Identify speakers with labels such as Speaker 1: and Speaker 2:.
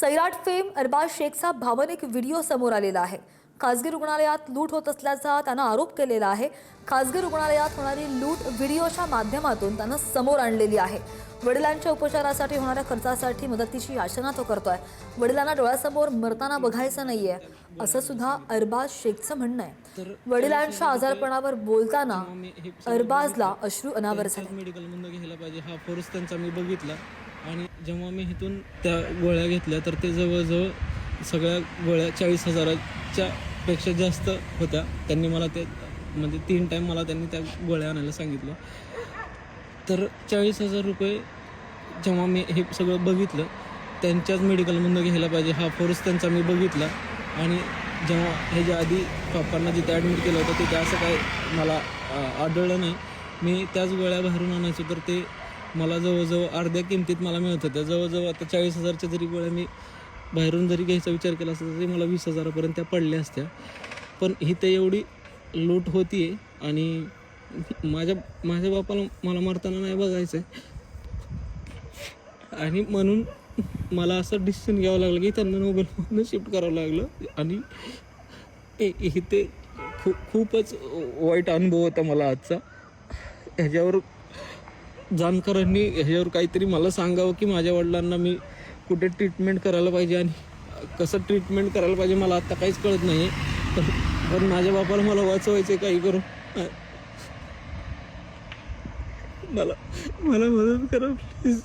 Speaker 1: Sairat fame Arbaaz शेखचा भावनिक video समोर आलेला आहे। खासगी रुग्णालयात लूट होत असल्याचा त्यानं आरोप केलेला आहे। खासगी रुग्णालयात होणारी लूट व्हिडिओच्या माध्यमातून त्यानं समोर आणलेली आहे। वडिलांच्या उपचारासाठी होणाऱ्या खर्चासाठी मदतीची याचना तो करतोय। वडिलांना डोळ्यासमोर मरताना बघायचं नाहीये असं सुद्धा अरबाज शेखचं म्हणणं आहे। वडिलांच्या आजारपणावर बोलताना अरबाजला अश्रू अनावर झाले।
Speaker 2: मेडिकल मधून घ्यायला पाहिजे हा फोर्स त्यांचा मी बघितला आणि जेव्हा मी इथून त्या गोळ्या घेतल्या तर ते जवळजवळ सगळ्या गोळ्या 40,000च्या पेक्षा जास्त होत्या। त्यांनी मला ते म्हणजे 3 टाईम मला त्यांनी त्या गोळ्या आणायला सांगितलं। तर 40,000 रुपये जेव्हा मी हे सगळं बघितलं त्यांच्याच मेडिकलमधून घ्यायला पाहिजे हा फोर्स त्यांचा मी बघितला आणि जेव्हा ह्याच्या आधी पप्पांना जिथे ॲडमिट केलं होतं तिथे असं काय मला आढळलं नाही। मी त्याच गोळ्या बाहेरून आणायचो तर ते मला जवळजवळ अर्ध्या किमतीत मला मिळत होत्या। जवळजवळ आता 40,000च्या जरी गोळ्या मी बाहेरून जरी घ्यायचा विचार केला असता तरी मला 20,000पर्यंत त्या पडल्या असत्या। पण इथं एवढी लूट होती आहे आणि माझ्या बापाला मला मरताना नाही बघायचं आहे आणि म्हणून मला असं डिसिजन घ्यावं लागलं की त्यांना नोबेलमधून शिफ्ट करावं लागलं आणि इथे खूपच वाईट अनुभव होता मला आजचा। ह्याच्यावर जाणकारांनी ह्याच्यावर काहीतरी मला सांगावं की माझ्या वडिलांना मी कुठे ट्रीटमेंट करायला पाहिजे आणि कसं ट्रीटमेंट करायला पाहिजे मला आत्ता काहीच कळत नाही आहे। पण माझ्या बापाला मला वाचवायचं काही करून मला मदत करा प्लीज।